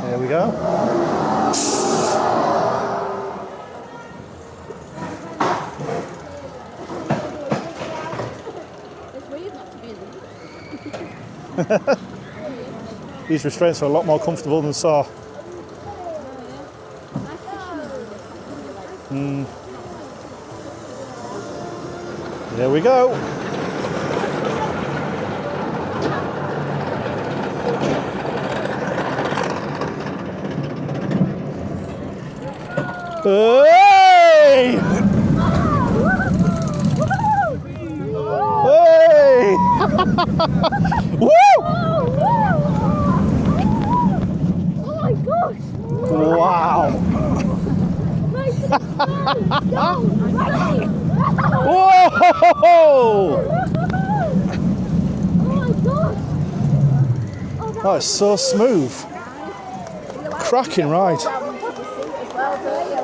Here we go. These restraints are a lot more comfortable than saw. There we go. Hey! Hey! Woo! Oh my gosh! Wow! Whoa! Oh my gosh! That is so smooth. Cracking ride. Yeah.